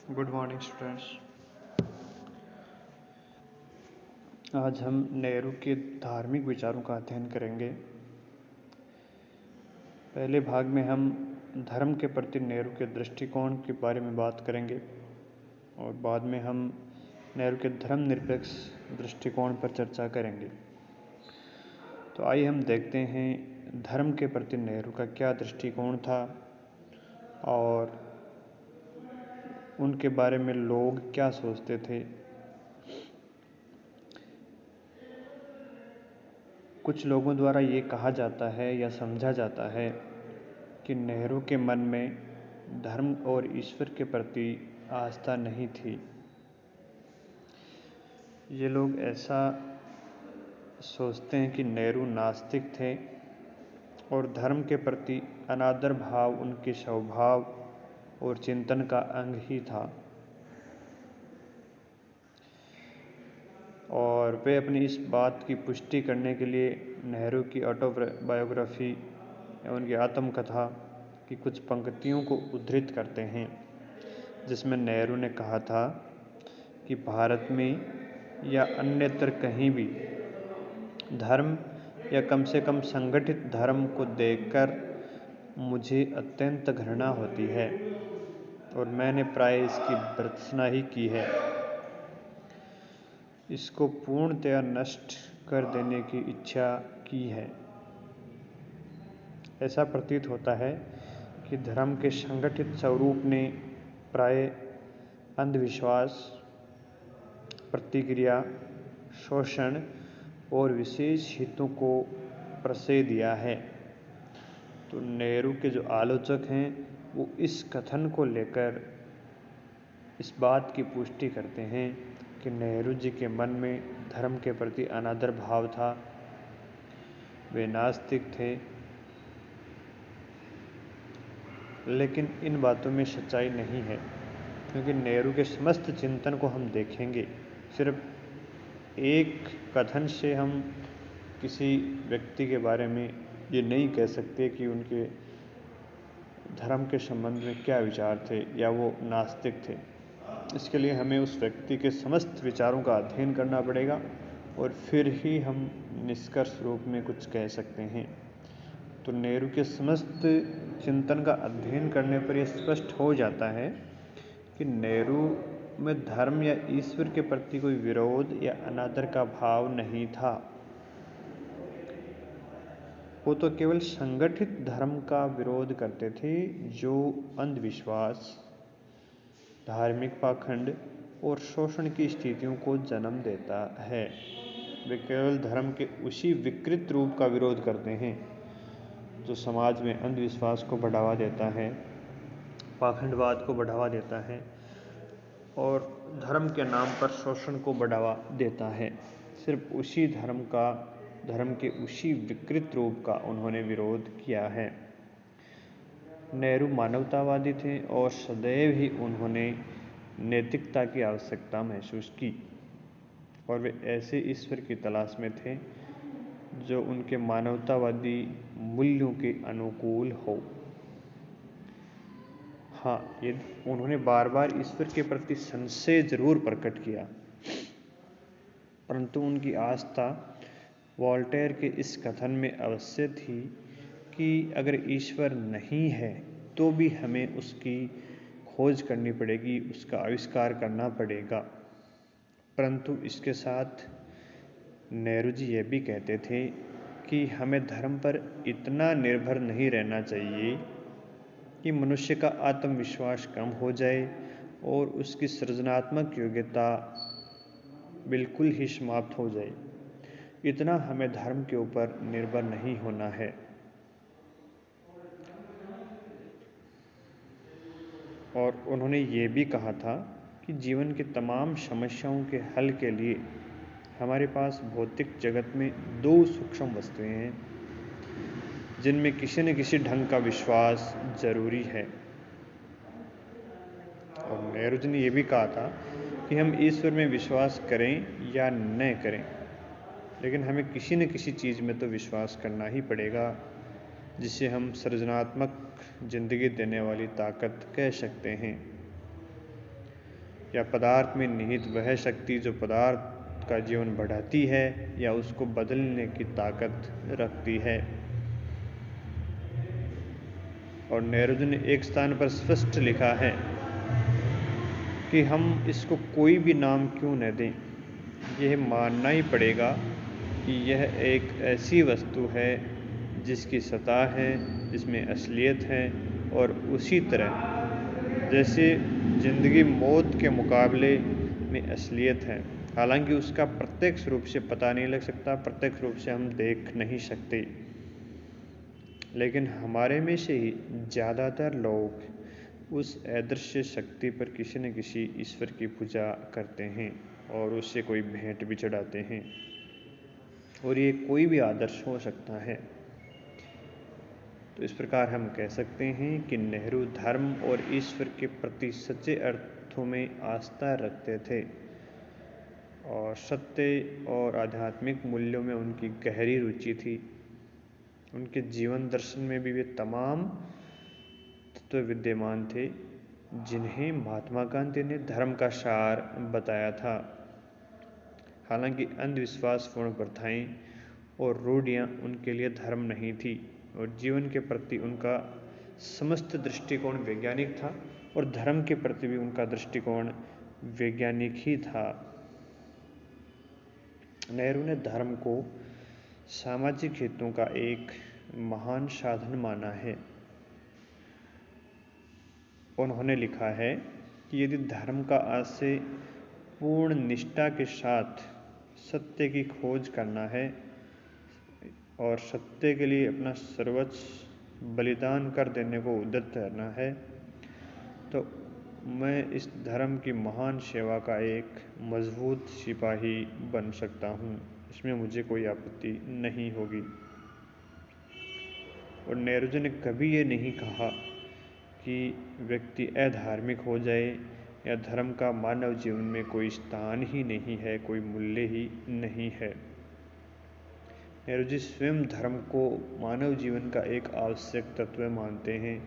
Good morning students. आज हम नेहरू के धार्मिक विचारों का अध्ययन करेंगे। पहले भाग में हम धर्म के प्रति नेहरू के दृष्टिकोण के बारे में बात करेंगे और बाद में हम नेहरू के धर्मनिरपेक्ष दृष्टिकोण पर चर्चा करेंगे। तो आइए हम देखते हैं धर्म के प्रति नेहरू का क्या दृष्टिकोण था और उनके बारे में लोग क्या सोचते थे। कुछ लोगों द्वारा ये कहा जाता है या समझा जाता है कि नेहरू के मन में धर्म और ईश्वर के प्रति आस्था नहीं थी। ये लोग ऐसा सोचते हैं कि नेहरू नास्तिक थे और धर्म के प्रति अनादर भाव उनके स्वभाव और चिंतन का अंग ही था और वे अपनी इस बात की पुष्टि करने के लिए नेहरू की ऑटोबायोग्राफी या उनकी आत्मकथा की कुछ पंक्तियों को उद्धृत करते हैं, जिसमें नेहरू ने कहा था कि भारत में या अन्यत्र कहीं भी धर्म या कम से कम संगठित धर्म को देखकर मुझे अत्यंत घृणा होती है और मैंने प्राय इसकी भर्त्सना ही की है। इसको पूर्णतया नष्ट कर देने की इच्छा की है। ऐसा प्रतीत होता है कि धर्म के संगठित स्वरूप ने प्राय अंधविश्वास, प्रतिक्रिया, शोषण और विशेष हितों को प्रश्रय दिया है। तो नेहरू के जो आलोचक हैं वो इस कथन को लेकर इस बात की पुष्टि करते हैं कि नेहरू जी के मन में धर्म के प्रति अनादर भाव था, वे नास्तिक थे। लेकिन इन बातों में सच्चाई नहीं है, क्योंकि नेहरू के समस्त चिंतन को हम देखेंगे। सिर्फ एक कथन से हम किसी व्यक्ति के बारे में ये नहीं कह सकते कि उनके धर्म के संबंध में क्या विचार थे या वो नास्तिक थे। इसके लिए हमें उस व्यक्ति के समस्त विचारों का अध्ययन करना पड़ेगा और फिर ही हम निष्कर्ष रूप में कुछ कह सकते हैं। तो नेहरू के समस्त चिंतन का अध्ययन करने पर यह स्पष्ट हो जाता है कि नेहरू में धर्म या ईश्वर के प्रति कोई विरोध या अनादर का भाव नहीं था। वो तो केवल संगठित धर्म का विरोध करते थे जो अंधविश्वास, धार्मिक पाखंड और शोषण की स्थितियों को जन्म देता है। वे केवल धर्म के उसी विकृत रूप का विरोध करते हैं जो समाज में अंधविश्वास को बढ़ावा देता है, पाखंडवाद को बढ़ावा देता है और धर्म के नाम पर शोषण को बढ़ावा देता है। सिर्फ उसी धर्म के उसी विकृत रूप का उन्होंने विरोध किया है। नेहरू मानवतावादी थे और सदैव ही उन्होंने नैतिकता की आवश्यकता महसूस की और वे ऐसे ईश्वर की तलाश में थे जो उनके मानवतावादी मूल्यों के अनुकूल हो। हाँ, ये उन्होंने बार बार ईश्वर के प्रति संशय जरूर प्रकट किया, परंतु उनकी आस्था वॉल्टेयर के इस कथन में अवश्य थी कि अगर ईश्वर नहीं है तो भी हमें उसकी खोज करनी पड़ेगी, उसका आविष्कार करना पड़ेगा। परंतु इसके साथ नेहरू जी ये भी कहते थे कि हमें धर्म पर इतना निर्भर नहीं रहना चाहिए कि मनुष्य का आत्मविश्वास कम हो जाए और उसकी सृजनात्मक योग्यता बिल्कुल ही समाप्त हो जाए। इतना हमें धर्म के ऊपर निर्भर नहीं होना है। और उन्होंने ये भी कहा था कि जीवन की तमाम समस्याओं के हल के लिए हमारे पास भौतिक जगत में दो सूक्ष्म वस्तुएं हैं जिनमें किसी न किसी ढंग का विश्वास जरूरी है। और नेहरू जी ने यह भी कहा था कि हम ईश्वर में विश्वास करें या न करें, लेकिन हमें किसी न किसी चीज़ में तो विश्वास करना ही पड़ेगा जिसे हम सृजनात्मक जिंदगी देने वाली ताकत कह सकते हैं। या पदार्थ में निहित वह शक्ति जो पदार्थ का जीवन बढ़ाती है या उसको बदलने की ताकत रखती है। और नेहरू ने एक स्थान पर स्पष्ट लिखा है कि हम इसको कोई भी नाम क्यों न दें, यह मानना ही पड़ेगा कि यह एक ऐसी वस्तु है जिसकी सतह है, जिसमें असलियत है, और उसी तरह जैसे जिंदगी मौत के मुकाबले में असलियत है, हालांकि उसका प्रत्यक्ष रूप से पता नहीं लग सकता, प्रत्यक्ष रूप से हम देख नहीं सकते, लेकिन हमारे में से ही ज़्यादातर लोग उस अदृश्य शक्ति पर किसी न किसी ईश्वर की पूजा करते हैं और उससे कोई भेंट भी चढ़ाते हैं। और ये कोई भी आदर्श हो सकता है। तो इस प्रकार हम कह सकते हैं कि नेहरू धर्म और ईश्वर के प्रति सच्चे अर्थों में आस्था रखते थे और सत्य और आध्यात्मिक मूल्यों में उनकी गहरी रुचि थी। उनके जीवन दर्शन में भी वे तमाम तत्व विद्यमान थे जिन्हें महात्मा गांधी ने धर्म का सार बताया था। हालांकि अंधविश्वासपूर्ण प्रथाएं और रूढ़ियाँ उनके लिए धर्म नहीं थी और जीवन के प्रति उनका समस्त दृष्टिकोण वैज्ञानिक था और धर्म के प्रति भी उनका दृष्टिकोण वैज्ञानिक ही था। नेहरू ने धर्म को सामाजिक हितों का एक महान साधन माना है। उन्होंने लिखा है कि यदि धर्म का आशय पूर्ण निष्ठा के साथ सत्य की खोज करना है और सत्य के लिए अपना सर्वोच्च बलिदान कर देने को उद्यत करना है, तो मैं इस धर्म की महान सेवा का एक मजबूत सिपाही बन सकता हूँ, इसमें मुझे कोई आपत्ति नहीं होगी। और नेहरू जी ने कभी ये नहीं कहा कि व्यक्ति अधार्मिक हो जाए या धर्म का मानव जीवन में कोई स्थान ही नहीं है, कोई मूल्य ही नहीं है। नेहरू जी स्वयं धर्म को मानव जीवन का एक आवश्यक तत्व मानते हैं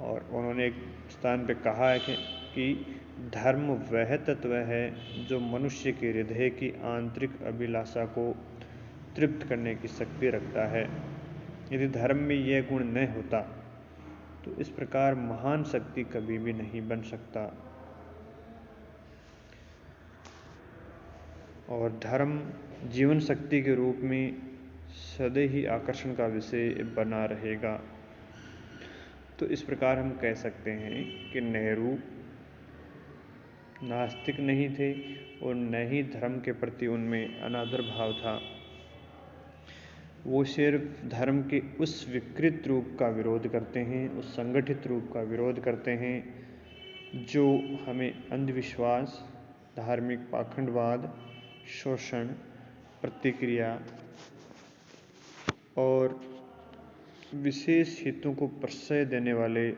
और उन्होंने एक स्थान पर कहा है कि धर्म वह तत्व है जो मनुष्य के हृदय की आंतरिक अभिलाषा को तृप्त करने की शक्ति रखता है। यदि धर्म में यह गुण न होता तो इस प्रकार महान शक्ति कभी भी नहीं बन सकता। और धर्म जीवन शक्ति के रूप में सदैव ही आकर्षण का विषय बना रहेगा। तो इस प्रकार हम कह सकते हैं कि नेहरू नास्तिक नहीं थे और न ही धर्म के प्रति उनमें अनादर भाव था। वो सिर्फ धर्म के उस विकृत रूप का विरोध करते हैं, उस संगठित रूप का विरोध करते हैं जो हमें अंधविश्वास, धार्मिक पाखंडवाद, शोषण, प्रतिक्रिया और विशेष हितों को प्रश्रय देने वाले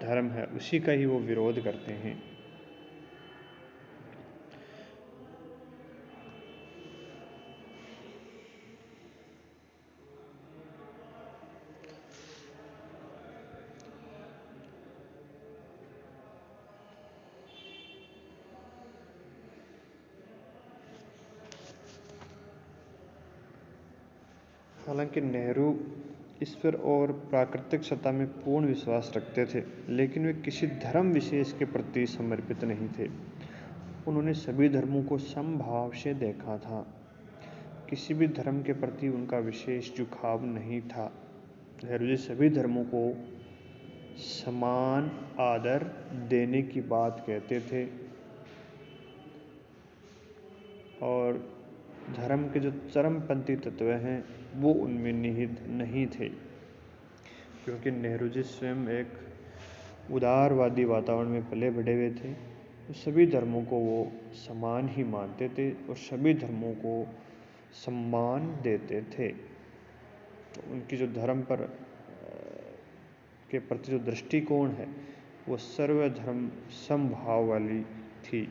धर्म है, उसी का ही वो विरोध करते हैं। हालांकि नेहरू ईश्वर और प्राकृतिक सत्ता में पूर्ण विश्वास रखते थे, लेकिन वे किसी धर्म विशेष के प्रति समर्पित नहीं थे। उन्होंने सभी धर्मों को समभाव से देखा था। किसी भी धर्म के प्रति उनका विशेष झुकाव नहीं था। नेहरू जी सभी धर्मों को समान आदर देने की बात कहते थे और धर्म के जो चरमपंथी तत्व हैं वो उनमें निहित नहीं थे, क्योंकि नेहरू जी स्वयं एक उदारवादी वातावरण में पले बढ़े हुए थे। तो सभी धर्मों को वो समान ही मानते थे और सभी धर्मों को सम्मान देते थे। तो उनकी जो धर्म पर के प्रति जो दृष्टिकोण है वो सर्वधर्म समभाव वाली थी।